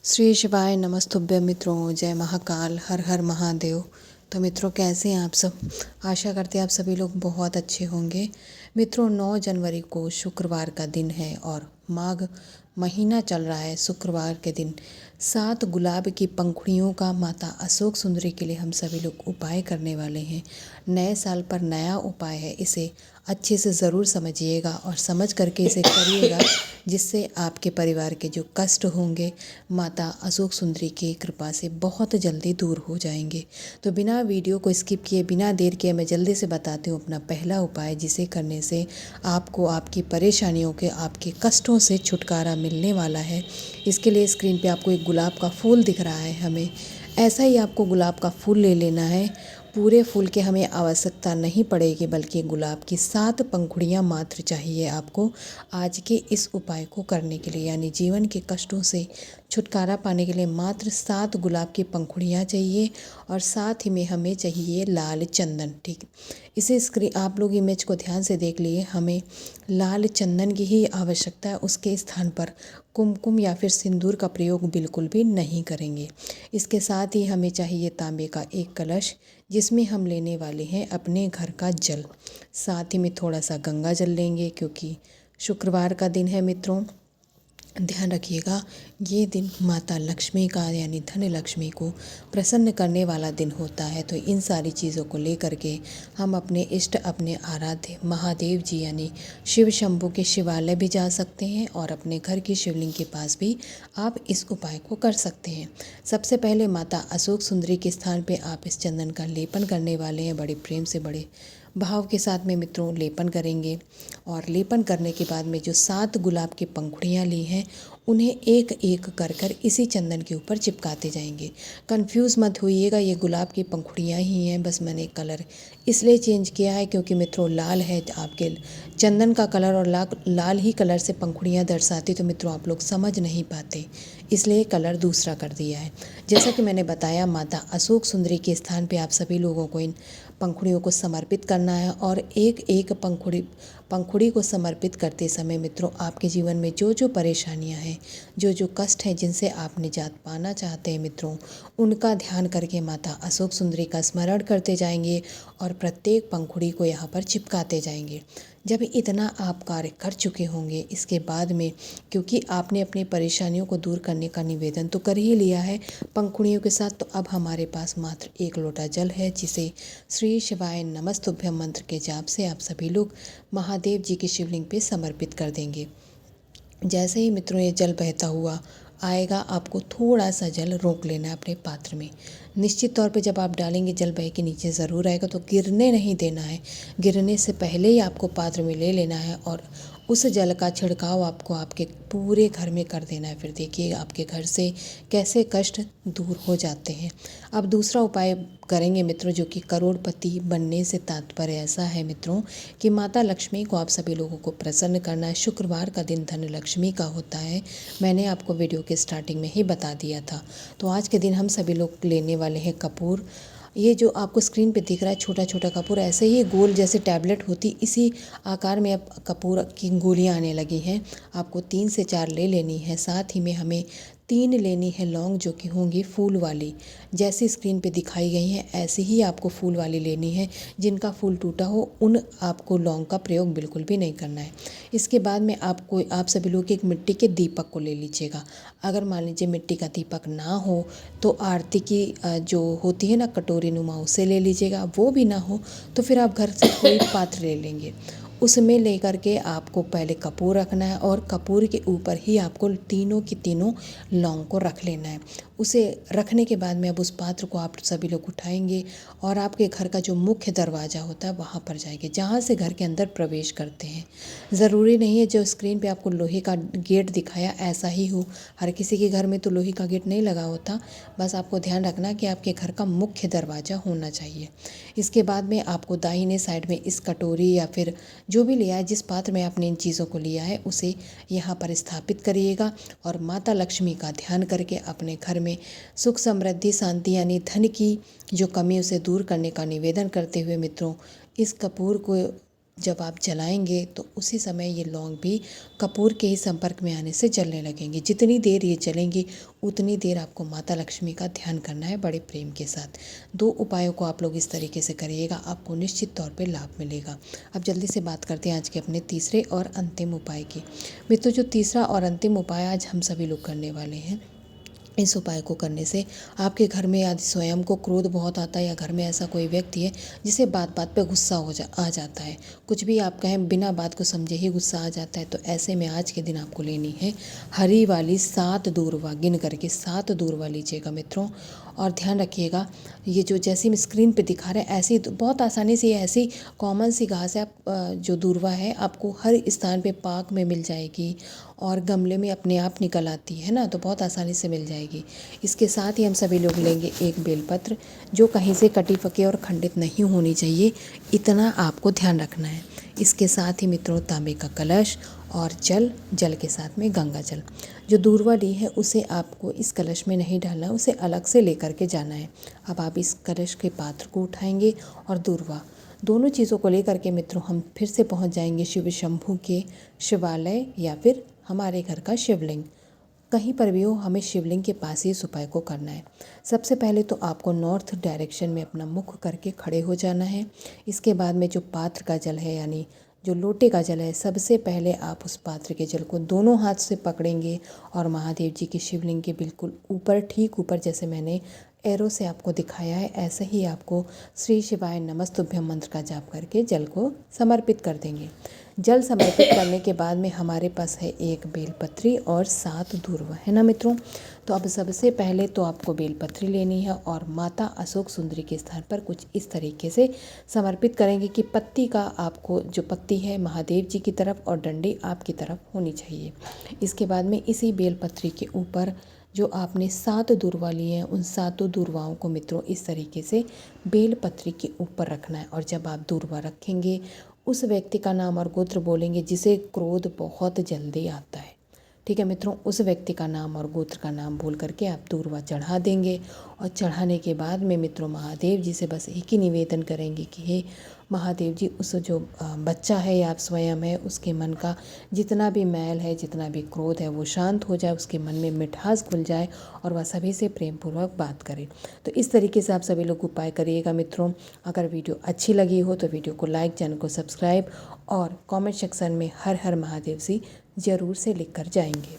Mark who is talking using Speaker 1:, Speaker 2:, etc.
Speaker 1: श्री शिवाय नमस्तुभ्य मित्रों, जय महाकाल, हर हर महादेव। तो मित्रों, कैसे हैं आप सब? आशा करते हैं आप सभी लोग बहुत अच्छे होंगे। मित्रों, 9 जनवरी को शुक्रवार का दिन है और माघ महीना चल रहा है। शुक्रवार के दिन 7 गुलाब की पंखुड़ियों का माता अशोक सुंदरी के लिए हम सभी लोग उपाय करने वाले हैं। नए साल पर नया उपाय है, इसे अच्छे से ज़रूर समझिएगा और समझ करके इसे करिएगा, जिससे आपके परिवार के जो कष्ट होंगे माता अशोक सुंदरी की कृपा से बहुत जल्दी दूर हो जाएंगे। तो बिना वीडियो को स्किप किए, बिना देर किए मैं जल्दी से बताती हूँ अपना पहला उपाय, जिसे करने से आपको आपकी परेशानियों के, आपके कष्टों से छुटकारा मिलने वाला है। इसके लिए स्क्रीन पे आपको एक गुलाब का फूल दिख रहा है। हमें ऐसा ही आपको गुलाब का फूल ले लेना है। पूरे फूल के हमें आवश्यकता नहीं पड़ेगी, बल्कि गुलाब की 7 पंखुड़ियाँ मात्र चाहिए आपको आज के इस उपाय को करने के लिए। यानी जीवन के कष्टों से छुटकारा पाने के लिए मात्र 7 गुलाब की पंखुड़ियाँ चाहिए और साथ ही में हमें चाहिए लाल चंदन। ठीक, इसे स्क्रीन आप लोग इमेज को ध्यान से देख लिए। हमें लाल चंदन की ही आवश्यकता है, उसके स्थान पर कुमकुम या फिर सिंदूर का प्रयोग बिल्कुल भी नहीं करेंगे। इसके साथ ही हमें चाहिए तांबे का एक कलश, जिसमें हम लेने वाले हैं अपने घर का जल। साथ ही में थोड़ा सा गंगा जल लेंगे, क्योंकि शुक्रवार का दिन है मित्रों। ध्यान रखिएगा, ये दिन माता लक्ष्मी का यानी धन लक्ष्मी को प्रसन्न करने वाला दिन होता है। तो इन सारी चीज़ों को लेकर के हम अपने इष्ट, अपने आराध्य महादेव जी यानी शिव शंभू के शिवालय भी जा सकते हैं और अपने घर की शिवलिंग के पास भी आप इस उपाय को कर सकते हैं। सबसे पहले माता अशोक सुंदरी के स्थान पे आप इस चंदन का लेपन करने वाले हैं। बड़े प्रेम से, बड़े भाव के साथ में मित्रों लेपन करेंगे। और लेपन करने के बाद में जो 7 गुलाब की पंखुड़ियाँ ली हैं, उन्हें एक एक कर कर इसी चंदन के ऊपर चिपकाते जाएंगे। कंफ्यूज मत होइएगा, ये गुलाब की पंखुड़ियाँ ही हैं, बस मैंने कलर इसलिए चेंज किया है क्योंकि मित्रों लाल है आपके चंदन का कलर और लाल ही कलर से पंखुड़ियाँ दर्शाती, तो मित्रों आप लोग समझ नहीं पाते, इसलिए कलर दूसरा कर दिया है। जैसा कि मैंने बताया, माता अशोक सुंदरी के स्थान पे आप सभी लोगों को इन पंखुड़ियों को समर्पित करना है। और एक एक पंखुड़ी को समर्पित करते समय मित्रों आपके जीवन में जो जो परेशानियां हैं, जो जो कष्ट हैं, जिनसे आप निजात पाना चाहते हैं मित्रों, उनका ध्यान करके माता अशोक सुंदरी का स्मरण करते जाएंगे और प्रत्येक पंखुड़ी को यहाँ पर चिपकाते जाएंगे। जब इतना आप कार्य कर चुके होंगे, इसके बाद में क्योंकि आपने अपनी परेशानियों को दूर करने का निवेदन तो कर ही लिया है पंखुड़ियों के साथ, तो अब हमारे पास मात्र एक लोटा जल है, जिसे श्री शिवाय नमस्तुभ्यम मंत्र के जाप से आप सभी लोग महादेव जी की शिवलिंग पे समर्पित कर देंगे। जैसे ही मित्रों ये जल बहता हुआ आएगा, आपको थोड़ा सा जल रोक लेना है अपने पात्र में। निश्चित तौर पे जब आप डालेंगे, जल बह के नीचे ज़रूर आएगा, तो गिरने नहीं देना है। गिरने से पहले ही आपको पात्र में ले लेना है और उस जल का छिड़काव आपको आपके पूरे घर में कर देना है। फिर देखिए आपके घर से कैसे कष्ट दूर हो जाते हैं। अब दूसरा उपाय करेंगे मित्रों, जो कि करोड़पति बनने से तात्पर्य ऐसा है मित्रों कि माता लक्ष्मी को आप सभी लोगों को प्रसन्न करना है। शुक्रवार का दिन धन लक्ष्मी का होता है, मैंने आपको वीडियो के स्टार्टिंग में ही बता दिया था। तो आज के दिन हम सभी लोग लेने वाले हैं कपूर। ये जो आपको स्क्रीन पे दिख रहा है छोटा छोटा कपूर, ऐसे ही गोल जैसे टैबलेट होती, इसी आकार में अब कपूर की गोलियां आने लगी हैं। आपको 3 से 4 ले लेनी है। साथ ही में हमें 3 लेनी है लौंग, जो कि होंगी फूल वाली। जैसी स्क्रीन पे दिखाई गई हैं ऐसे ही आपको फूल वाली लेनी है। जिनका फूल टूटा हो उन आपको लौंग का प्रयोग बिल्कुल भी नहीं करना है। इसके बाद में आप सभी लोग एक मिट्टी के दीपक को ले लीजिएगा। अगर मान लीजिए मिट्टी का दीपक ना हो तो आरती की जो होती है ना कटोरी नुमा, उसे ले लीजिएगा। वो भी ना हो तो फिर आप घर से कोई पात्र ले लेंगे, उसमें लेकर के आपको पहले कपूर रखना है और कपूर के ऊपर ही आपको तीनों की तीनों लौंग को रख लेना है। उसे रखने के बाद में अब उस पात्र को आप सभी लोग उठाएंगे और आपके घर का जो मुख्य दरवाज़ा होता है वहाँ पर जाएंगे, जहाँ से घर के अंदर प्रवेश करते हैं। ज़रूरी नहीं है जो स्क्रीन पे आपको लोहे का गेट दिखाया ऐसा ही हो, हर किसी के घर में तो लोहे का गेट नहीं लगा होता। बस आपको ध्यान रखना कि आपके घर का मुख्य दरवाज़ा होना चाहिए। इसके बाद में आपको दाहिने साइड में इस कटोरी या फिर जो भी लिया है, जिस पात्र में आपने इन चीज़ों को लिया है, उसे यहाँ पर स्थापित करिएगा और माता लक्ष्मी का ध्यान करके अपने घर में सुख समृद्धि शांति यानी धन की जो कमी उसे दूर करने का निवेदन करते हुए मित्रों इस कपूर को जब आप जलाएंगे तो उसी समय ये लौंग भी कपूर के ही संपर्क में आने से जलने लगेंगे। जितनी देर ये जलेंगी उतनी देर आपको माता लक्ष्मी का ध्यान करना है बड़े प्रेम के साथ। 2 उपायों को आप लोग इस तरीके से करिएगा, आपको निश्चित तौर पे लाभ मिलेगा। अब जल्दी से बात करते हैं आज के अपने तीसरे और अंतिम उपाय की। मित्रों, जो तीसरा और अंतिम उपाय आज हम सभी लोग करने वाले हैं, इस उपाय को करने से आपके घर में यदि स्वयं को क्रोध बहुत आता है या घर में ऐसा कोई व्यक्ति है जिसे बात बात पे गुस्सा आ जाता है, कुछ भी आप कहें बिना बात को समझे ही गुस्सा आ जाता है, तो ऐसे में आज के दिन आपको लेनी है हरी वाली 7 दूर्वा, गिन करके 7 दूर्वा लीजिएगा मित्रों। और ध्यान रखिएगा, ये जो जैसी मैं स्क्रीन पे दिखा रहे हैं ऐसी बहुत आसानी से, ऐसी कॉमन सी घास है। आप जो दूर्वा है आपको हर स्थान पे पार्क में मिल जाएगी और गमले में अपने आप निकल आती है ना, तो बहुत आसानी से मिल जाएगी। इसके साथ ही हम सभी लोग लेंगे एक बेलपत्र, जो कहीं से कटी पकी और खंडित नहीं होनी चाहिए, इतना आपको ध्यान रखना है। इसके साथ ही मित्रों तांबे का कलश और जल के साथ में गंगा जल। जो दूर्वा ली है उसे आपको इस कलश में नहीं डालना, उसे अलग से लेकर के जाना है। अब आप इस कलश के पात्र को उठाएंगे और दूर्वा, दोनों चीज़ों को लेकर के मित्रों हम फिर से पहुंच जाएंगे शिव शंभू के शिवालय या फिर हमारे घर का शिवलिंग। कहीं पर भी हो, हमें शिवलिंग के पास ही इस उपाय को करना है। सबसे पहले तो आपको नॉर्थ डायरेक्शन में अपना मुख करके खड़े हो जाना है। इसके बाद में जो पात्र का जल है यानी जो लोटे का जल है, सबसे पहले आप उस पात्र के जल को दोनों हाथ से पकड़ेंगे और महादेव जी के शिवलिंग के बिल्कुल ऊपर, ठीक ऊपर, जैसे मैंने एरो से आपको दिखाया है, ऐसे ही आपको श्री शिवाय नमस्तुभ्यम मंत्र का जाप करके जल को समर्पित कर देंगे। जल समर्पित करने के बाद में हमारे पास है एक बेलपत्री और 7 दूर्वा, है ना मित्रों। तो अब सबसे पहले तो आपको बेलपत्री लेनी है और माता अशोक सुंदरी के स्थान पर कुछ इस तरीके से समर्पित करेंगे कि पत्ती का आपको, जो पत्ती है महादेव जी की तरफ और डंडी आपकी तरफ होनी चाहिए। इसके बाद में इसी बेलपत्री के ऊपर जो आपने 7 दूर्वा लिए हैं, उन 7 दूर्वाओं को मित्रों इस तरीके से बेलपत्री के ऊपर रखना है। और जब आप दूर्वा रखेंगे उस व्यक्ति का नाम और गोत्र बोलेंगे जिसे क्रोध बहुत जल्दी आता है। ठीक है मित्रों, उस व्यक्ति का नाम और गोत्र का नाम बोल करके आप दूर्वा चढ़ा देंगे। और चढ़ाने के बाद में मित्रों महादेव जी से बस एक ही निवेदन करेंगे कि हे महादेव जी, उस जो बच्चा है या आप स्वयं है, उसके मन का जितना भी मैल है, जितना भी क्रोध है, वो शांत हो जाए, उसके मन में मिठास घुल जाए और वह सभी से प्रेम पूर्वक बात करे। तो इस तरीके से आप सभी लोग उपाय करिएगा मित्रों। अगर वीडियो अच्छी लगी हो तो वीडियो को लाइक, चैनल को सब्सक्राइब और कमेंट सेक्शन में हर हर महादेव जी ज़रूर से लिख कर जाएंगे।